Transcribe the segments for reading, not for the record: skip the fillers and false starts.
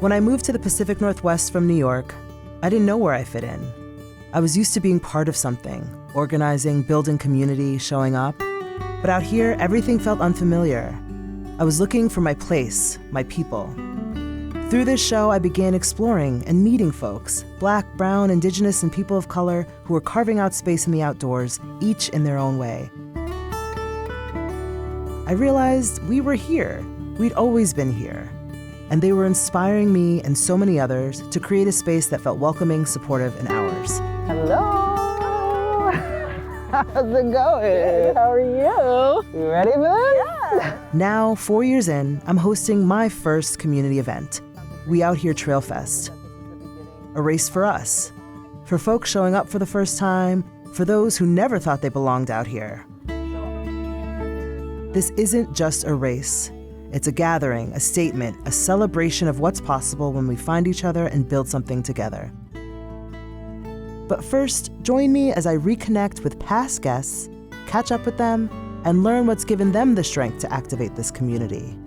When I moved to the Pacific Northwest from New York, I didn't know where I fit in. I was used to being part of something, organizing, building community, showing up. But out here, everything felt unfamiliar. I was looking for my place, my people. Through this show, I began exploring and meeting folks, Black, brown, Indigenous, and people of color who were carving out space in the outdoors, each in their own way. I realized we were here. We'd always been here. And they were inspiring me and so many others to create a space that felt welcoming, supportive, and ours. Hello! How's it going? Good. How are you? You ready, man? Yeah. Now, 4 years in, I'm hosting my first community event, We Out Here Trail Fest. A race for us, for folks showing up for the first time, for those who never thought they belonged out here. This isn't just a race. It's a gathering, a statement, a celebration of what's possible when we find each other and build something together. But first, join me as I reconnect with past guests, catch up with them, and learn what's given them the strength to activate this community.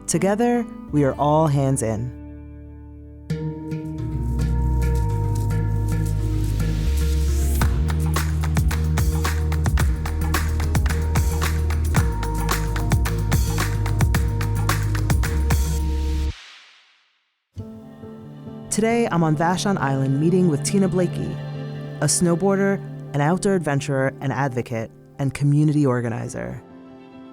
Together, we are all hands in. Today, I'm on Vashon Island meeting with Tina Blakey, a snowboarder, an outdoor adventurer, an advocate, and community organizer.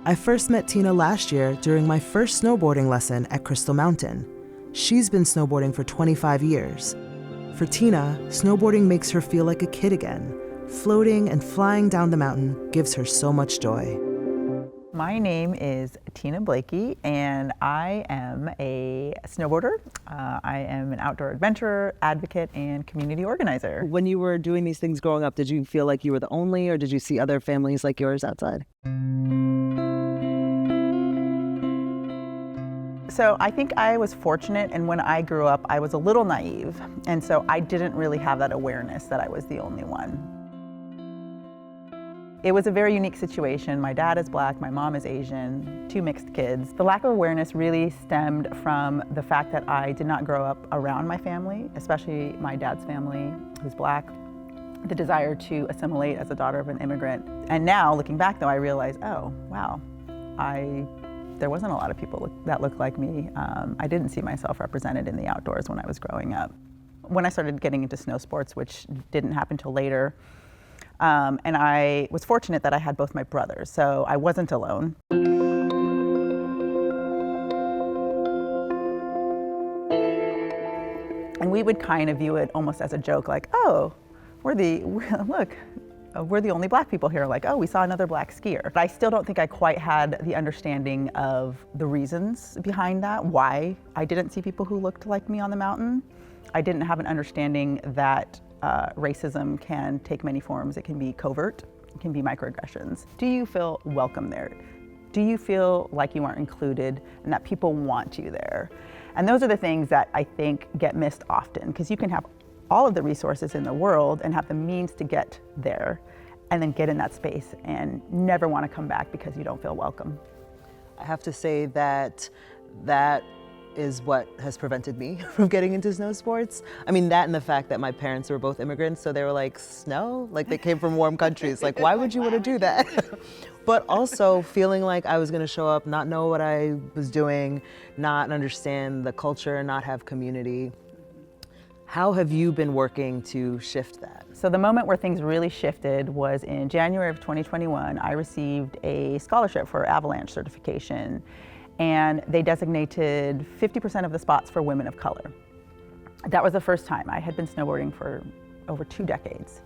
I first met Tina last year during my first snowboarding lesson at Crystal Mountain. She's been snowboarding for 25 years. For Tina, snowboarding makes her feel like a kid again. Floating and flying down the mountain gives her so much joy. My name is Tina Blakey, and I am a snowboarder. I am an outdoor adventurer, advocate, and community organizer. When you were doing these things growing up, did you feel like you were the only, or did you see other families like yours outside? So I think I was fortunate, and when I grew up, I was a little naive, and so I didn't really have that awareness that I was the only one. It was a very unique situation. My dad is Black, my mom is Asian, 2 mixed kids. The lack of awareness really stemmed from the fact that I did not grow up around my family, especially my dad's family, who's Black. The desire to assimilate as a daughter of an immigrant. And now, looking back though, I realize, oh, wow, there wasn't a lot of people that looked like me. I didn't see myself represented in the outdoors when I was growing up. When I started getting into snow sports, which didn't happen till later, and I was fortunate that I had both my brothers, so I wasn't alone. And we would kind of view it almost as a joke, like, oh, we're the only Black people here. Like, oh, we saw another Black skier. But I still don't think I quite had the understanding of the reasons behind that, why I didn't see people who looked like me on the mountain. I didn't have an understanding that racism can take many forms. It can be covert, it can be microaggressions. Do you feel welcome there? Do you feel like you aren't included and that people want you there? And those are the things that I think get missed often, because you can have all of the resources in the world and have the means to get there and then get in that space and never want to come back because you don't feel welcome. I have to say that is what has prevented me from getting into snow sports. I mean, that and the fact that my parents were both immigrants, so they were like, snow? Like, they came from warm countries. Like, why would you want to do that? But also feeling like I was going to show up, not know what I was doing, not understand the culture, not have community. How have you been working to shift that? So the moment where things really shifted was in January of 2021. I received a scholarship for avalanche certification, and they designated 50% of the spots for women of color. That was the first time. I had been snowboarding for over 2 decades.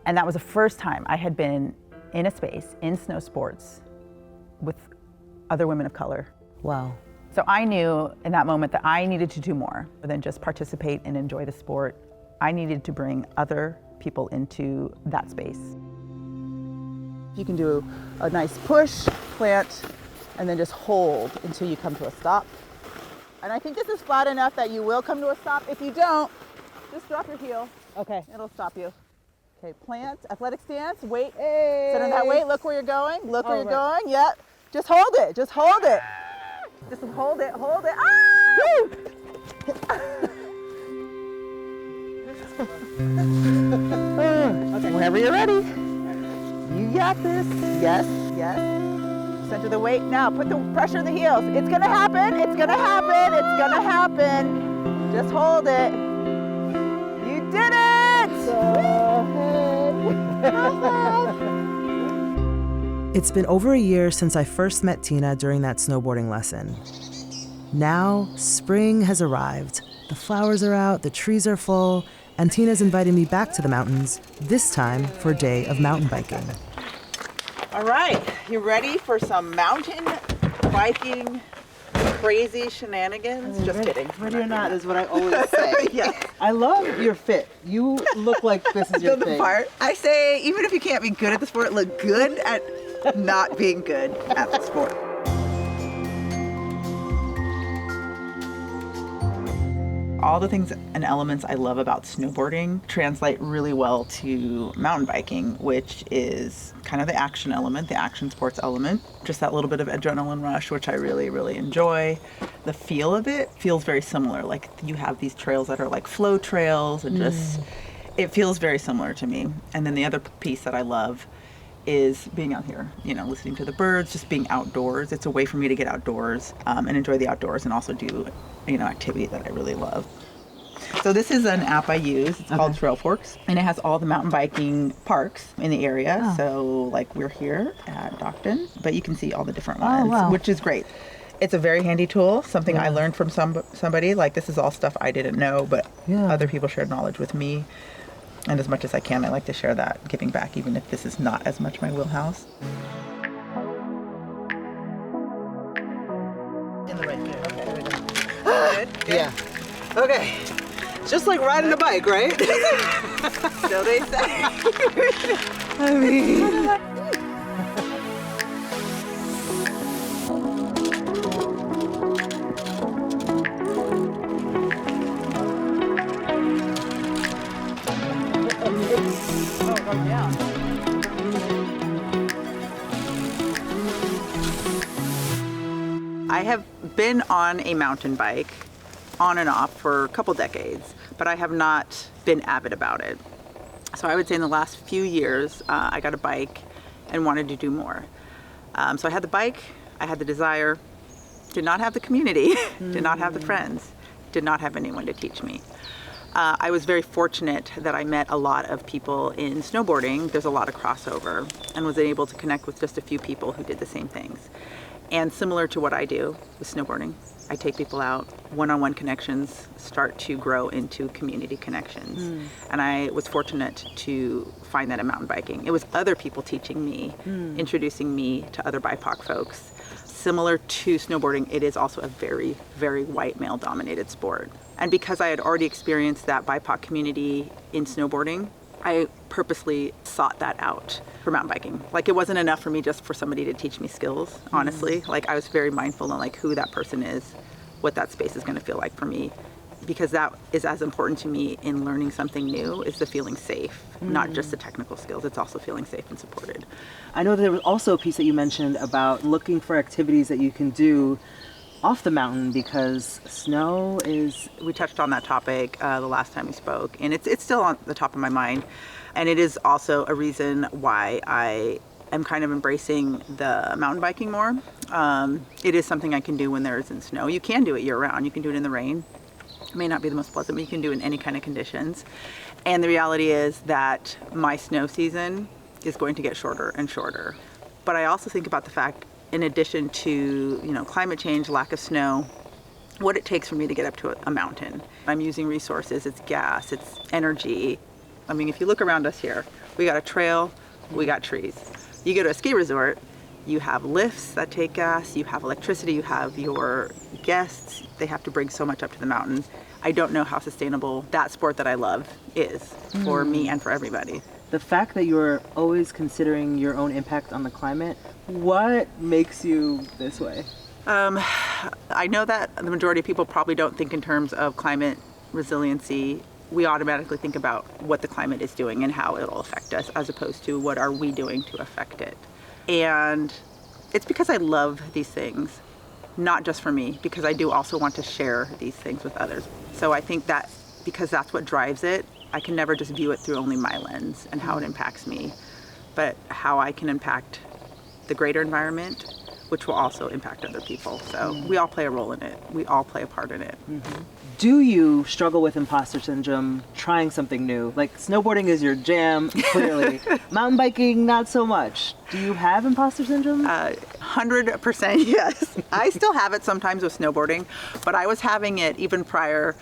And that was the first time I had been in a space, in snow sports, with other women of color. Wow. So I knew in that moment that I needed to do more than just participate and enjoy the sport. I needed to bring other people into that space. You can do a nice push, plant, and then just hold until you come to a stop. And I think this is flat enough that you will come to a stop. If you don't, just drop your heel. Okay. It'll stop you. Okay, plant, athletic stance, weight. Hey. Sit on that weight, look where you're going. Look where you're going, yep. Just hold it, just hold it. Just hold it, hold it. Ah! Woo! Okay, whenever you're ready. You got this. Yes, yes. Center the weight. Now, put the pressure in the heels. It's gonna happen. It's gonna happen. It's gonna happen. Just hold it. You did it! It's been over a year since I first met Tina during that snowboarding lesson. Now, spring has arrived. The flowers are out, the trees are full, and Tina's inviting me back to the mountains, this time for a day of mountain biking. All right, you ready for some mountain biking crazy shenanigans? Just kidding. Ready or not is what I always say. Yeah. I love your fit. You look like this is your The thing. part. I say, even if you can't be good at the sport, look good at not being good at the sport. All the things and elements I love about snowboarding translate really well to mountain biking, which is kind of the action element, the action sports element. Just that little bit of adrenaline rush, which I really, really enjoy. The feel of it feels very similar. Like you have these trails that are like flow trails and just, it feels very similar to me. And then the other piece that I love is being out here, you know, listening to the birds, just being outdoors. It's a way for me to get outdoors and enjoy the outdoors and also do, you know, activity that I really love. So this is an app I use. It's called Trail Forks, and it has all the mountain biking parks in the area. Oh. So like we're here at Docton, but you can see all the different ones, which is great. It's a very handy tool, something I learned from somebody. Like this is all stuff I didn't know, but other people shared knowledge with me. And as much as I can, I like to share that, giving back, even if this is not as much my wheelhouse. In the right gear. Okay, there we go. Good? Yeah. Okay. Just like riding a bike, right? So they say. I mean. I have been on a mountain bike on and off for a couple decades, but I have not been avid about it. So I would say in the last few years, I got a bike and wanted to do more. So I had the bike, I had the desire, did not have the community, did not have the friends, did not have anyone to teach me. I was very fortunate that I met a lot of people in snowboarding. There's a lot of crossover, and was able to connect with just a few people who did the same things. And similar to what I do with snowboarding, I take people out, one-on-one connections start to grow into community connections. And I was fortunate to find that in mountain biking. It was other people teaching me, introducing me to other BIPOC folks. Similar to snowboarding, it is also a very, very white male-dominated sport. And because I had already experienced that BIPOC community in snowboarding, I purposely sought that out for mountain biking. Like it wasn't enough for me just for somebody to teach me skills, honestly. Like I was very mindful of like who that person is, what that space is gonna feel like for me. Because that is as important to me in learning something new is the feeling safe, not just the technical skills. It's also feeling safe and supported. I know that there was also a piece that you mentioned about looking for activities that you can do off the mountain because snow is... We touched on that topic the last time we spoke, and it's still on the top of my mind. And it is also a reason why I am kind of embracing the mountain biking more. It is something I can do when there isn't snow. You can do it year round. You can do it in the rain. It may not be the most pleasant, but you can do it in any kind of conditions. And the reality is that my snow season is going to get shorter and shorter. But I also think about the fact, in addition to, you know, climate change, lack of snow, what it takes for me to get up to a mountain. I'm using resources, it's gas, it's energy. I mean, if you look around us here, we got a trail, we got trees. You go to a ski resort, you have lifts that take gas, you have electricity, you have your guests. They have to bring so much up to the mountain. I don't know how sustainable that sport that I love is for me and for everybody. The fact that you're always considering your own impact on the climate, what makes you this way? I know that the majority of people probably don't think in terms of climate resiliency. We automatically think about what the climate is doing and how it'll affect us, as opposed to what are we doing to affect it. And it's because I love these things. not just for me, because I do also want to share these things with others. So I think that because that's what drives it, I can never just view it through only my lens and how it impacts me, but how I can impact the greater environment, which will also impact other people. So we all play a role in it. We all play a part in it. Mm-hmm. Do you struggle with imposter syndrome trying something new? Like snowboarding is your jam, clearly. Mountain biking, not so much. Do you have imposter syndrome? 100% yes. I still have it sometimes with snowboarding, but I was having it even prior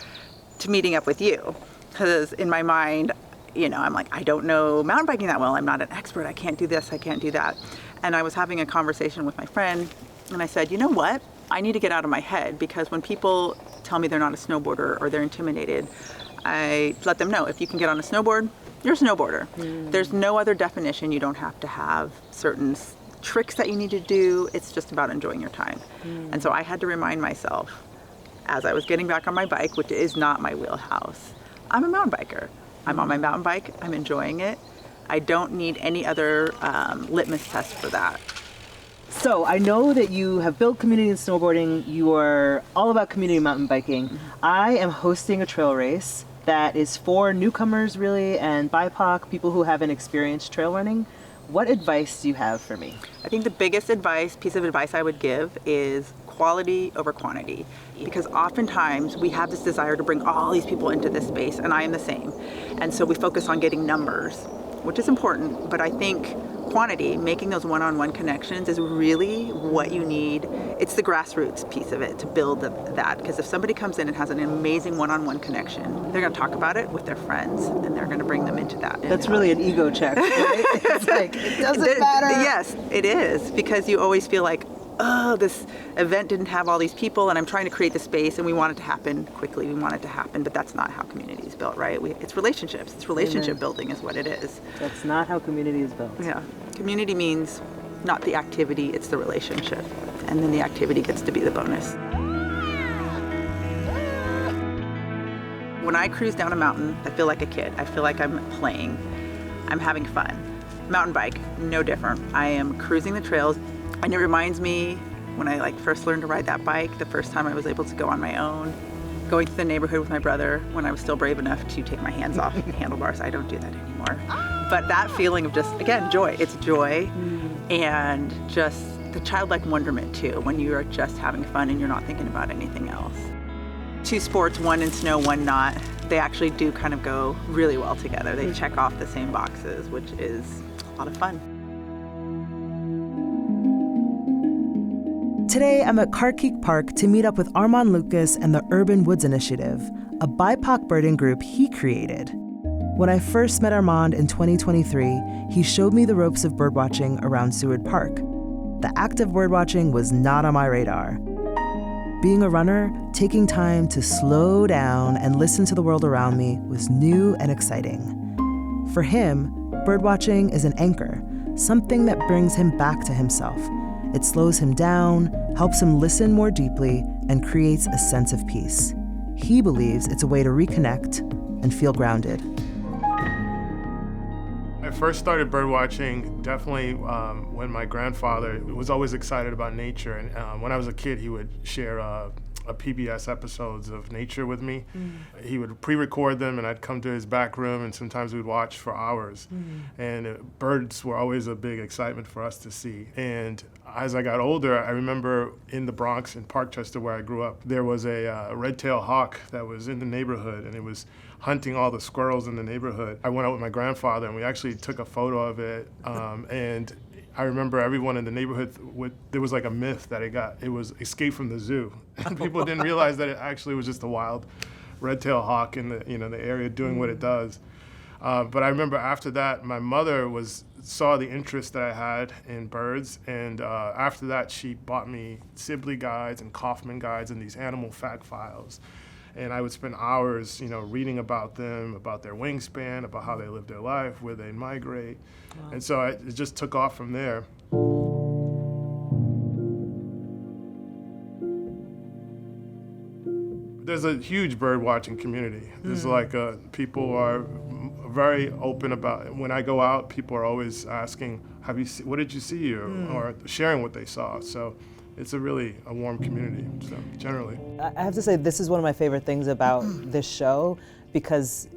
to meeting up with you. Because in my mind, you know, I'm like, I don't know mountain biking that well. I'm not an expert. I can't do this. I can't do that. And I was having a conversation with my friend, and I said, you know what? I need to get out of my head, because when people tell me they're not a snowboarder or they're intimidated, I let them know, if you can get on a snowboard, you're a snowboarder. There's no other definition. You don't have to have certain tricks that you need to do. It's just about enjoying your time. And so I had to remind myself, as I was getting back on my bike, which is not my wheelhouse, I'm a mountain biker. I'm on my mountain bike. I'm enjoying it. I don't need any other litmus test for that. So I know that you have built community in snowboarding. You are all about community mountain biking. I am hosting a trail race that is for newcomers, really, and BIPOC, people who haven't experienced trail running. What advice do you have for me? I think the biggest piece of advice I would give is quality over quantity, because oftentimes we have this desire to bring all these people into this space, and I am the same. And so we focus on getting numbers, which is important, but I think quantity, making those one-on-one connections, is really what you need. It's the grassroots piece of it to build that, because if somebody comes in and has an amazing one-on-one connection, they're going to talk about it with their friends, and they're going to bring them into that. That's really an ego check, right? It's like, it doesn't matter. Yes, it is, because you always feel like, oh, this event didn't have all these people, and I'm trying to create the space, and we want it to happen quickly. We want it to happen, but that's not how community is built, right? It's relationships. It's relationship building is what it is. That's not how community is built. Yeah. Community means not the activity, it's the relationship. And then the activity gets to be the bonus. When I cruise down a mountain, I feel like a kid. I feel like I'm playing. I'm having fun. Mountain bike, no different. I am cruising the trails. And it reminds me when I first learned to ride that bike, the first time I was able to go on my own, going through the neighborhood with my brother when I was still brave enough to take my hands off the handlebars. I don't do that anymore. But that feeling of just, again, joy. It's joy and just the childlike wonderment too, when you are just having fun and you're not thinking about anything else. Two sports, one in snow, one not, they actually do kind of go really well together. They check off the same boxes, which is a lot of fun. Today, I'm at Carkeek Park to meet up with Armand Lucas and the Urban Woods Initiative, a BIPOC birding group he created. When I first met Armand in 2023, he showed me the ropes of birdwatching around Seward Park. The act of birdwatching was not on my radar. Being a runner, taking time to slow down and listen to the world around me was new and exciting. For him, birdwatching is an anchor, something that brings him back to himself. It slows him down, helps him listen more deeply, and creates a sense of peace. He believes it's a way to reconnect and feel grounded. I first started birdwatching definitely when my grandfather was always excited about nature. And when I was a kid, he would share a PBS episodes of nature with me. He would pre-record them, and I'd come to his back room, and sometimes we'd watch for hours. And birds were always a big excitement for us to see. And as I got older, I remember in the Bronx, in Parkchester, where I grew up, there was a red-tailed hawk that was in the neighborhood, and it was hunting all the squirrels in the neighborhood. I went out with my grandfather, and we actually took a photo of it, and I remember everyone in the neighborhood, there was like a myth that it was escaped from the zoo. And people didn't realize that it actually was just a wild red-tailed hawk in the area doing what it does. But I remember after that, my mother saw the interest that I had in birds, and after that, she bought me Sibley guides and Kaufman guides and these animal fact files. And I would spend hours, reading about them, about their wingspan, about how they live their life, where they migrate. Wow. And so it just took off from there. There's a huge bird watching community. There's people are very open about it. When I go out, people are always asking, what did you see? Or sharing what they saw. So it's a really a warm community, so generally. I have to say, this is one of my favorite things about this show, because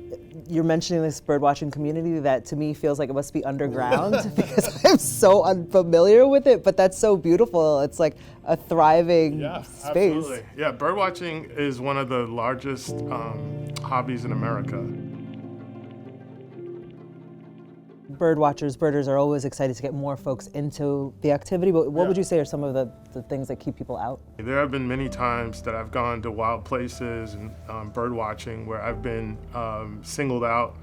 you're mentioning this birdwatching community that to me feels like it must be underground because I'm so unfamiliar with it, but that's so beautiful. It's like a thriving space. Absolutely. Yeah, birdwatching is one of the largest hobbies in America. Birders are always excited to get more folks into the activity, but what would you say are some of the things that keep people out? There have been many times that I've gone to wild places and bird watching where I've been singled out.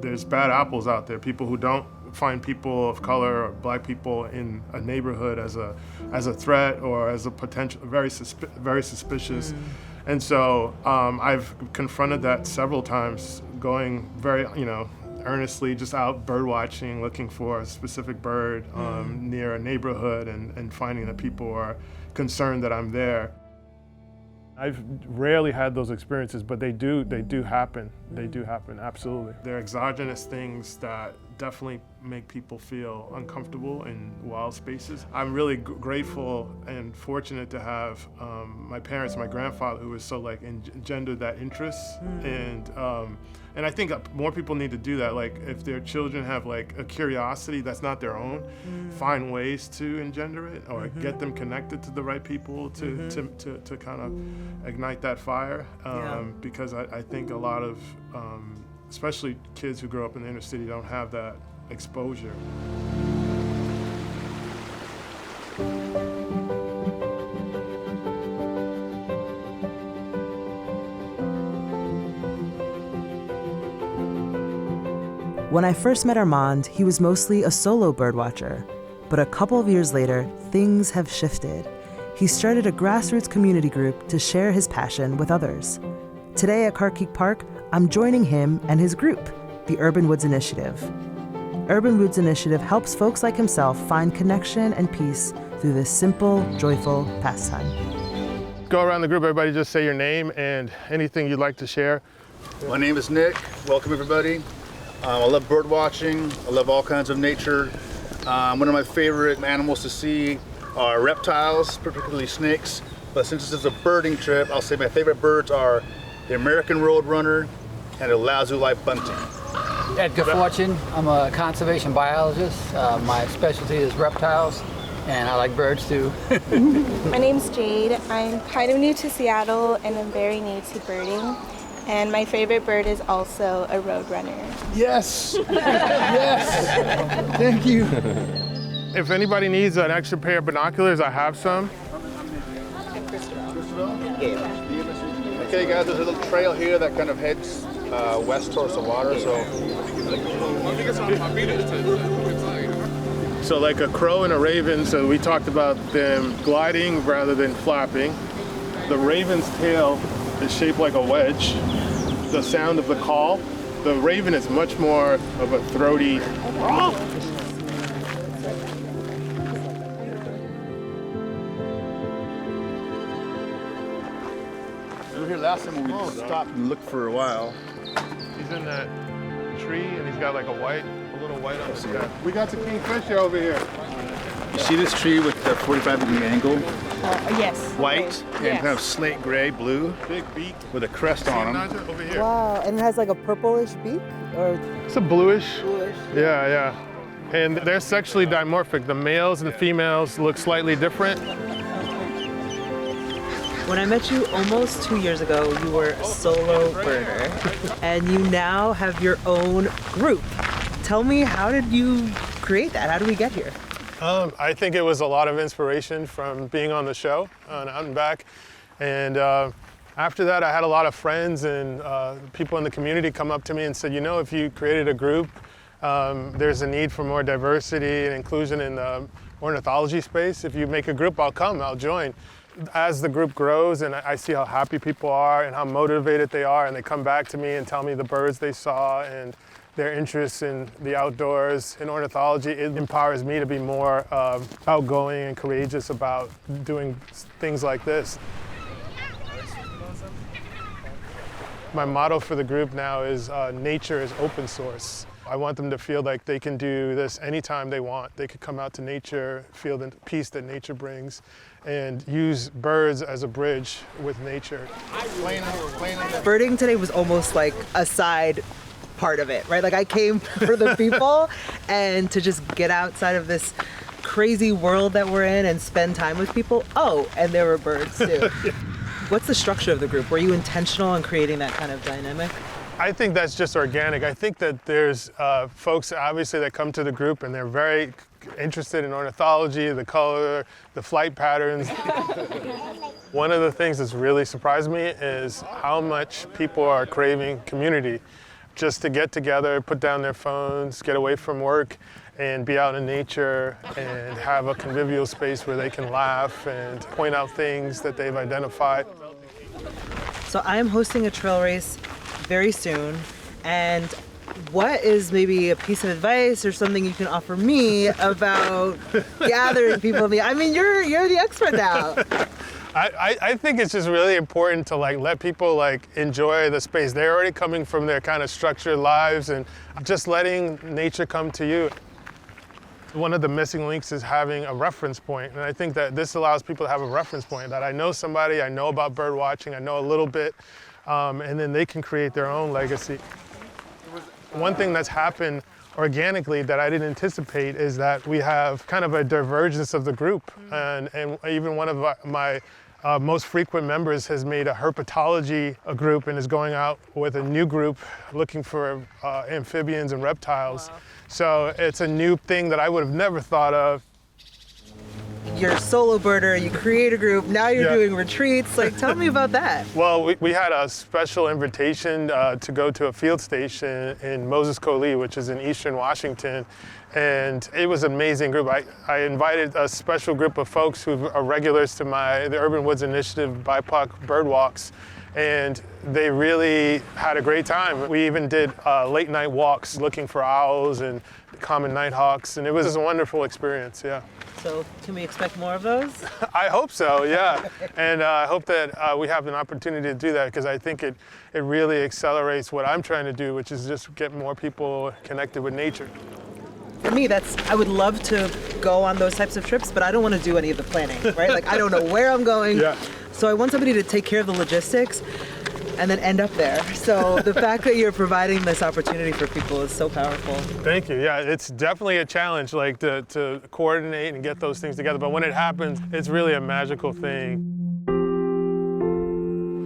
There's bad apples out there, people who don't find people of color or black people in a neighborhood as a threat or as a potential, very suspicious. And so I've confronted that several times, going very, earnestly just out bird watching, looking for a specific bird near a neighborhood and finding that people are concerned that I'm there. I've rarely had those experiences, but they do happen. They do happen, absolutely. They're exogenous things that definitely make people feel uncomfortable in wild spaces. I'm really grateful and fortunate to have my parents, my grandfather, who was so engendered that interest, and I think more people need to do that. Like, if their children have a curiosity that's not their own, find ways to engender it or get them connected to the right people to kind of ignite that fire. Because I think a lot of, especially kids who grow up in the inner city, don't have that exposure. When I first met Armand, he was mostly a solo birdwatcher. But a couple of years later, things have shifted. He started a grassroots community group to share his passion with others. Today at Carkeek Park, I'm joining him and his group, the Urban Woods Initiative. Urban Woods Initiative helps folks like himself find connection and peace through this simple, joyful pastime. Go around the group, everybody just say your name and anything you'd like to share. My name is Nick. Welcome, everybody. I love bird watching. I love all kinds of nature. One of my favorite animals to see are reptiles, particularly snakes. But since this is a birding trip, I'll say my favorite birds are the American roadrunner and the lazuli bunting. Edgar Fortune. I'm a conservation biologist. My specialty is reptiles, and I like birds too. My name's Jade. I'm kind of new to Seattle, and I'm very new to birding. And my favorite bird is also a roadrunner. Yes! Yes! Thank you. If anybody needs an extra pair of binoculars, I have some. Okay, guys, there's a little trail here that kind of heads west towards the water, So like a crow and a raven, so we talked about them gliding rather than flapping. The raven's tail is shaped like a wedge. The sound of the call, the raven is much more of a throaty. we were here last time when we stopped and looked for a while. He's in that tree and he's got like a little white on his head. We got some kingfisher over here. You see this tree with the 45-degree angle? Yes. White and kind of slate gray, blue, Big beak. with a crest on them. Over here. Wow, and it has like a purplish beak? Or It's a bluish. bluish? Yeah. And they're sexually dimorphic. The males and females look slightly different. When I met you almost 2 years ago, you were a solo birder, and you now have your own group. Tell me, how did you create that? How did we get here? I think it was a lot of inspiration from being on the show on Out and Back. And after that, I had a lot of friends and people in the community come up to me and said, if you created a group, there's a need for more diversity and inclusion in the ornithology space. If you make a group, I'll come, I'll join. As the group grows and I see how happy people are and how motivated they are, and they come back to me and tell me the birds they saw and their interest in the outdoors and ornithology, it empowers me to be more outgoing and courageous about doing things like this. My motto for the group now is nature is open source. I want them to feel like they can do this anytime they want. They could come out to nature, feel the peace that nature brings, and use birds as a bridge with nature. Birding today was almost like a side part of it, right? Like I came for the people and to just get outside of this crazy world that we're in and spend time with people. Oh, and there were birds too. What's the structure of the group? Were you intentional in creating that kind of dynamic? I think that's just organic. I think that there's folks obviously that come to the group and they're very interested in ornithology, the color, the flight patterns. One of the things that's really surprised me is how much people are craving community. Just to get together, put down their phones, get away from work, and be out in nature and have a convivial space where they can laugh and point out things that they've identified. So I am hosting a trail race very soon, and what is maybe a piece of advice or something you can offer me about gathering people? I mean, you're the expert now. I think it's just really important to let people enjoy the space. They're already coming from their kind of structured lives, and just letting nature come to you. One of the missing links is having a reference point, and I think that this allows people to have a reference point, that I know somebody, I know about bird watching, I know a little bit, and then they can create their own legacy. One thing that's happened organically that I didn't anticipate is that we have kind of a divergence of the group, and even one of my most frequent members has made a herpetology group and is going out with a new group looking for amphibians and reptiles. Wow. So it's a new thing that I would have never thought of. You're a solo birder, you create a group, now you're doing retreats. Tell me about that. Well, we had a special invitation to go to a field station in Moses Coulee, which is in eastern Washington. And it was an amazing group. I invited a special group of folks who are regulars to the Urban Woods Initiative BIPOC bird walks. And they really had a great time. We even did late night walks looking for owls and common nighthawks, and it was a wonderful experience, yeah. So can we expect more of those? I hope so, yeah. And I hope that we have an opportunity to do that, because I think it really accelerates what I'm trying to do, which is just get more people connected with nature. For me, I would love to go on those types of trips, but I don't want to do any of the planning, right? I don't know where I'm going. Yeah. So I want somebody to take care of the logistics and then end up there. So the fact that you're providing this opportunity for people is so powerful. Thank you. Yeah, it's definitely a challenge, to coordinate and get those things together. But when it happens, it's really a magical thing.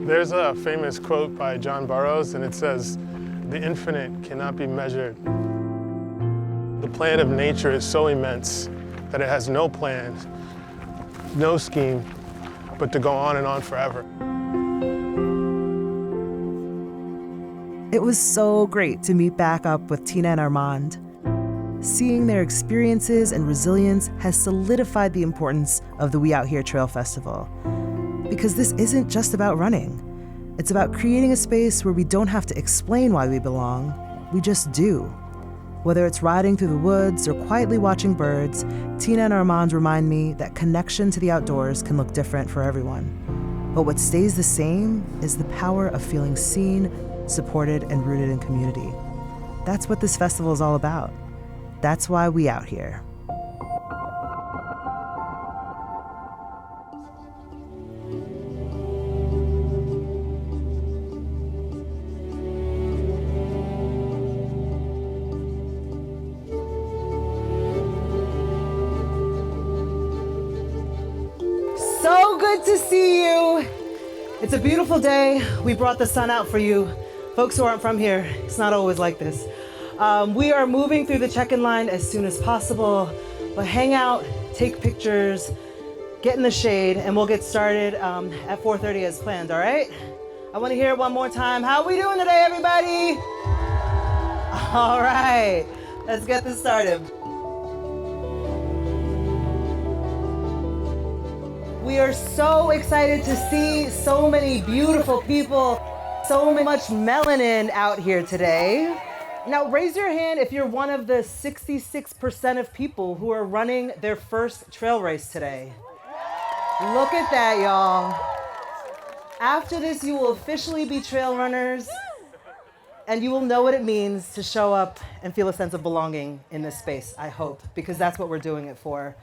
There's a famous quote by John Burroughs, and it says, "The infinite cannot be measured. The plan of nature is so immense that it has no plan, no scheme, but to go on and on forever." It was so great to meet back up with Tina and Armand. Seeing their experiences and resilience has solidified the importance of the We Out Here Trail Festival. Because this isn't just about running. It's about creating a space where we don't have to explain why we belong, we just do. Whether it's riding through the woods or quietly watching birds, Tina and Armand remind me that connection to the outdoors can look different for everyone. But what stays the same is the power of feeling seen, supported, and rooted in community. That's what this festival is all about. That's why we out here. So good to see you. It's a beautiful day. We brought the sun out for you. Folks who aren't from here, it's not always like this. We are moving through the check-in line as soon as possible, but hang out, take pictures, get in the shade, and we'll get started at 4:30 as planned, all right? I want to hear it one more time. How are we doing today, everybody? All right, let's get this started. We are so excited to see so many beautiful people, so much melanin out here today. Now raise your hand if you're one of the 66% of people who are running their first trail race today. Look at that, y'all. After this, you will officially be trail runners. And you will know what it means to show up and feel a sense of belonging in this space, I hope, because that's what we're doing it for.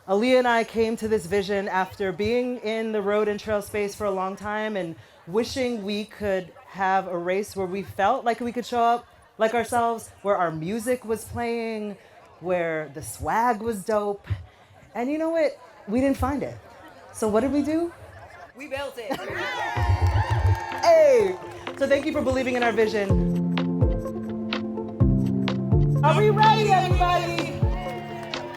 Aaliyah and I came to this vision after being in the road and trail space for a long time and wishing we could have a race where we felt like we could show up like ourselves, where our music was playing, where the swag was dope. And you know what? We didn't find it. So what did we do? We built it. Hey! So thank you for believing in our vision. Are we ready, everybody?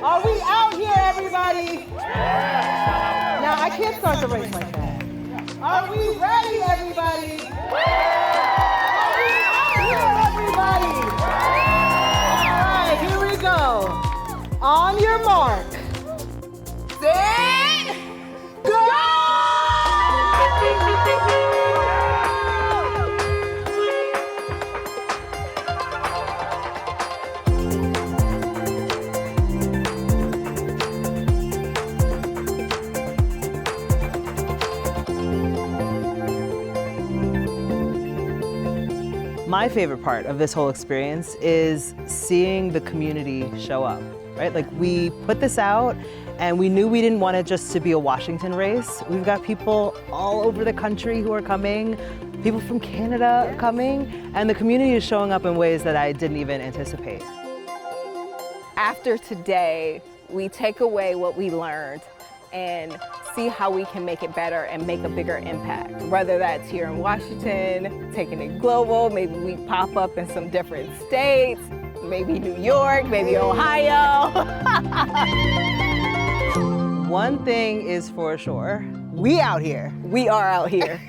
Are we out here, everybody? Now, I can't start the race like that. Are we ready, everybody? Are we out here, everybody? All right, here we go. On your mark. Set, Go! My favorite part of this whole experience is seeing the community show up, right? Like, we put this out and we knew we didn't want it just to be a Washington race. We've got people all over the country who are coming, people from Canada coming, and the community is showing up in ways that I didn't even anticipate. After today, we take away what we learned and see how we can make it better and make a bigger impact. Whether that's here in Washington, taking it global, maybe we pop up in some different states, maybe New York, maybe Ohio. One thing is for sure, we out here. We are out here.